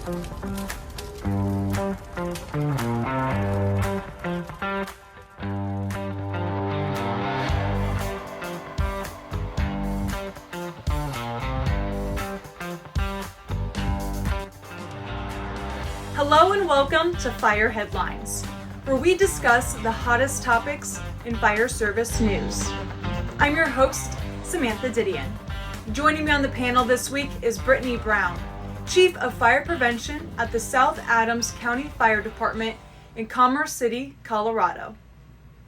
Hello and welcome to Fire Headlines, where we discuss the hottest topics in fire service news. I'm your host, Samantha Didion. Joining me on the panel this week is Brittany Brown, Chief of Fire Prevention at the South Adams County Fire Department in Commerce City, Colorado.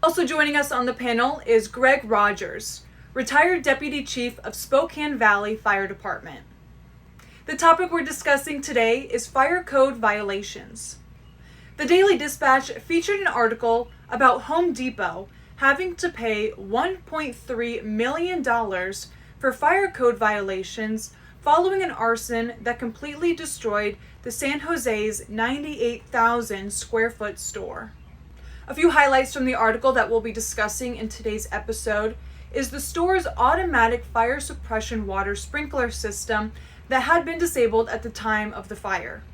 Also joining us on the panel is Greg Rogers, retired Deputy Chief of Spokane Valley Fire Department. The topic we're discussing today is fire code violations. The Daily Dispatch featured an article about Home Depot having to pay $1.3 million for fire code violations following an arson that completely destroyed the San Jose's 98,000 square foot store. A few highlights from the article that we'll be discussing in today's episode is the store's automatic fire suppression water sprinkler system that had been disabled at the time of the fire.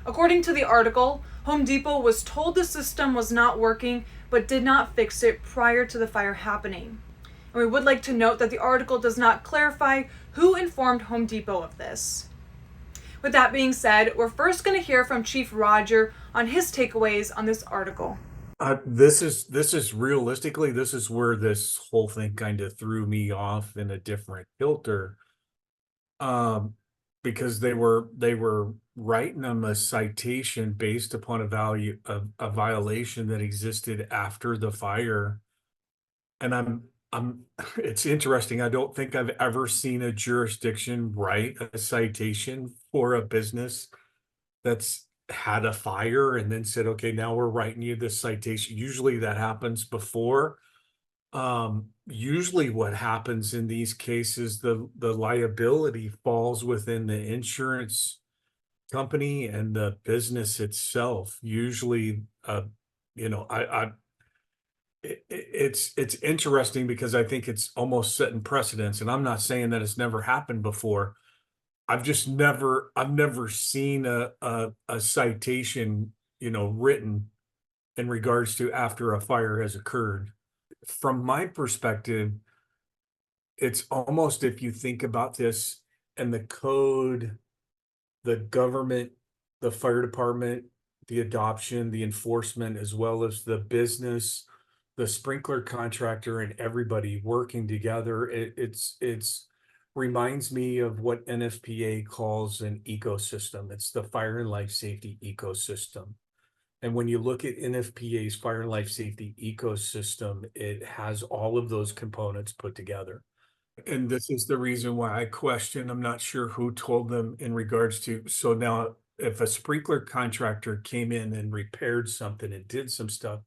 According to the article, Home Depot was told the system was not working but did not fix it prior to the fire happening. And we would like to note that the article does not clarify who informed Home Depot of this. With that being said, we're first going to hear from Chief Roger on his takeaways on this article. This is realistically, this is where this whole thing kind of threw me off in a different filter. Because they were writing them a citation based upon a violation that existed after the fire. And I'm it's interesting. I don't think I've ever seen a jurisdiction write a citation for a business that's had a fire and then said, okay, now we're writing you this citation. Usually that happens before. Usually what happens in these cases, the liability falls within the insurance company and the business itself. Usually, it's interesting because I think it's almost setting precedents, and I'm not saying that it's never happened before. I've never seen a citation, written in regards to after a fire has occurred. From my perspective, it's almost, if you think about this and the code, the government, the fire department, the adoption, the enforcement, as well as the business, the sprinkler contractor, and everybody working together, it's reminds me of what NFPA calls an ecosystem. It's the fire and life safety ecosystem. And when you look at NFPA's fire and life safety ecosystem, it has all of those components put together. And this is the reason why I question, I'm not sure who told them in regards to, so now if a sprinkler contractor came in and repaired something and did some stuff,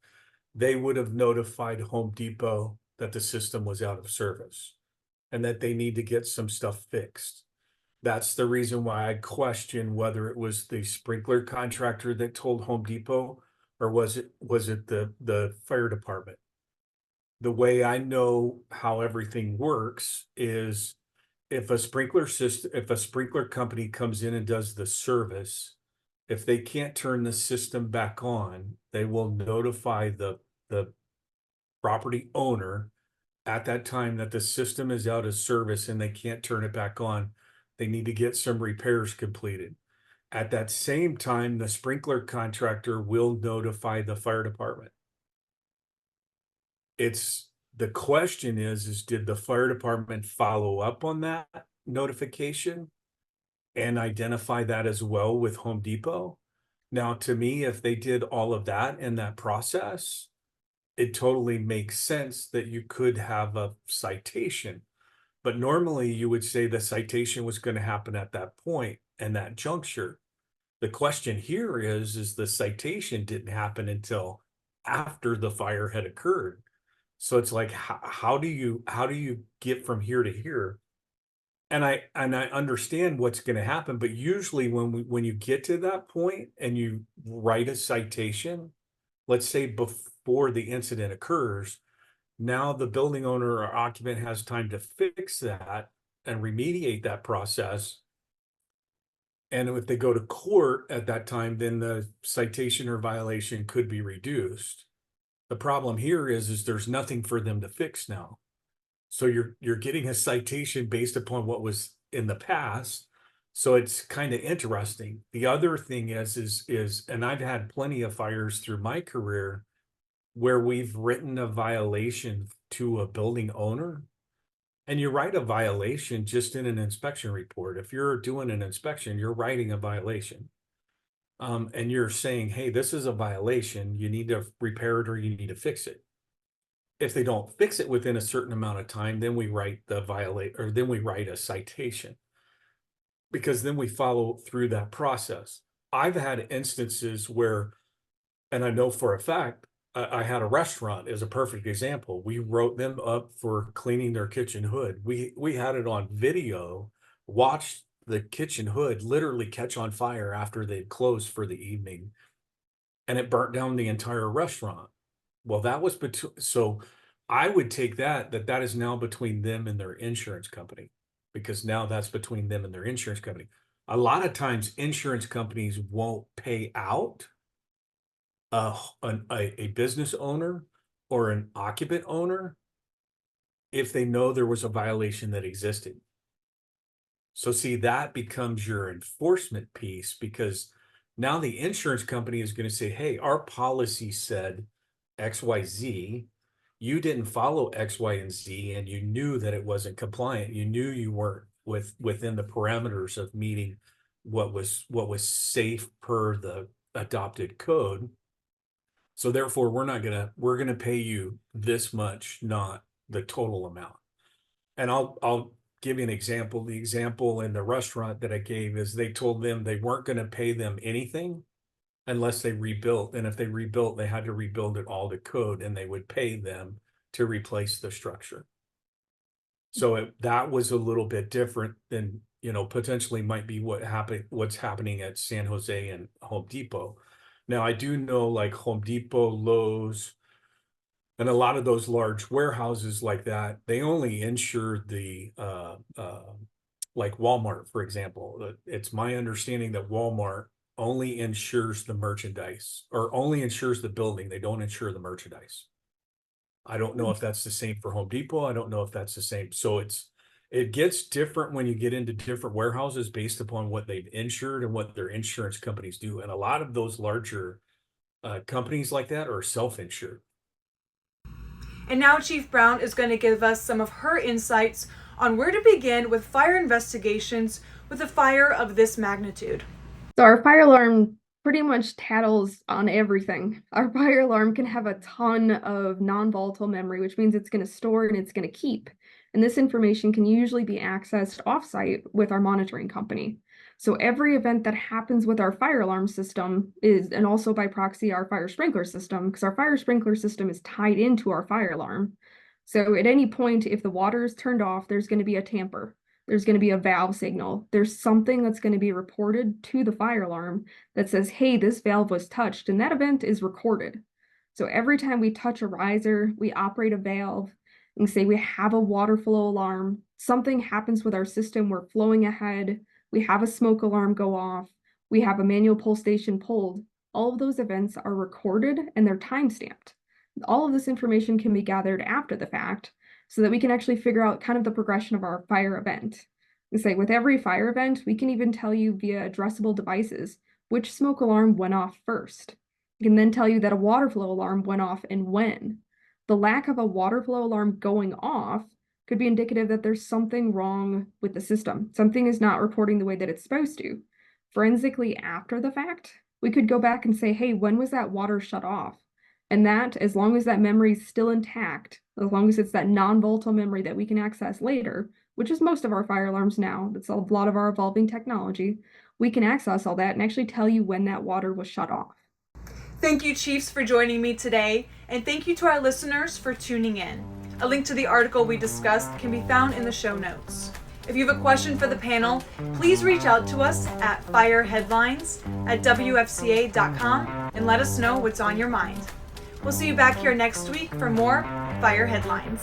they would have notified Home Depot that the system was out of service and that they need to get some stuff fixed. That's the reason why I question whether it was the sprinkler contractor that told Home Depot or was it the fire department. The way I know how everything works is if a sprinkler company comes in and does the service, if they can't turn the system back on, they will notify the property owner at that time that the system is out of service and they can't turn it back on. They need to get some repairs completed. At that same time, the sprinkler contractor will notify the fire department. The question is did the fire department follow up on that notification and identify that as well with Home Depot? Now, to me, if they did all of that in that process, it totally makes sense that you could have a citation. But normally you would say the citation was going to happen at that point and that juncture. The question here is the citation didn't happen until after the fire had occurred. So it's like, how do you get from here to here? And I understand what's going to happen, but usually when you get to that point and you write a citation, let's say before the incident occurs, now the building owner or occupant has time to fix that and remediate that process. And if they go to court at that time, then the citation or violation could be reduced. The problem here is there's nothing for them to fix now. So you're getting a citation based upon what was in the past. So it's kind of interesting. The other thing is, and I've had plenty of fires through my career where we've written a violation to a building owner. And you write a violation just in an inspection report. If you're doing an inspection, you're writing a violation. And you're saying, hey, this is a violation. You need to repair it or you need to fix it. If they don't fix it within a certain amount of time, then we write then we write a citation, because then we follow through that process. I've had instances where, and I know for a fact, I had a restaurant as a perfect example. We wrote them up for cleaning their kitchen hood. We had it on video, watched the kitchen hood literally catch on fire after they'd closed for the evening, and it burnt down the entire restaurant. Well, that was so I would take that is now between them and their insurance company, because now that's between them and their insurance company. A lot of times insurance companies won't pay out a business owner or an occupant owner if they know there was a violation that existed. So see, that becomes your enforcement piece, because now the insurance company is going to say, hey, our policy said XYZ. You didn't follow X, Y, and Z, and you knew that it wasn't compliant. You knew you weren't within the parameters of meeting what was safe per the adopted code. So therefore, we're gonna pay you this much, not the total amount. And I'll give you an example. The example in the restaurant that I gave is they told them they weren't going to pay them anything unless they rebuilt. And if they rebuilt, they had to rebuild it all to code, and they would pay them to replace the structure. So that was a little bit different than, potentially might be what's happening at San Jose and Home Depot. Now, I do know like Home Depot, Lowe's, and a lot of those large warehouses like that, they only insure the like Walmart, for example. It's my understanding that Walmart only insures the merchandise, or only insures the building. They don't insure the merchandise. I don't know if that's the same for Home Depot. I don't know if that's the same. So it gets different when you get into different warehouses based upon what they've insured and what their insurance companies do. And a lot of those larger companies like that are self-insured. And now Chief Brown is going to give us some of her insights on where to begin with fire investigations with a fire of this magnitude. So our fire alarm pretty much tattles on everything. Our fire alarm can have a ton of non-volatile memory, which means it's going to store and it's going to keep. And this information can usually be accessed offsite with our monitoring company. So every event that happens with our fire alarm system and also by proxy our fire sprinkler system, because our fire sprinkler system is tied into our fire alarm. So at any point, if the water is turned off, there's going to be a tamper. There's going to be a valve signal. There's something that's going to be reported to the fire alarm that says, hey, this valve was touched, and that event is recorded. So every time we touch a riser, we operate a valve, and say we have a water flow alarm, something happens with our system, we're flowing ahead, we have a smoke alarm go off, we have a manual pull station pulled, all of those events are recorded and they're time-stamped. All of this information can be gathered after the fact so that we can actually figure out kind of the progression of our fire event. And say with every fire event, we can even tell you via addressable devices which smoke alarm went off first. We can then tell you that a water flow alarm went off and when. The lack of a water flow alarm going off could be indicative that there's something wrong with the system. Something is not reporting the way that it's supposed to. Forensically, after the fact, we could go back and say, hey, when was that water shut off? And that, as long as that memory is still intact, as long as it's that non-volatile memory that we can access later, which is most of our fire alarms now, that's a lot of our evolving technology, we can access all that and actually tell you when that water was shut off. Thank you, Chiefs, for joining me today, and thank you to our listeners for tuning in. A link to the article we discussed can be found in the show notes. If you have a question for the panel, please reach out to us at fireheadlines@wfca.com and let us know what's on your mind. We'll see you back here next week for more Fire Headlines.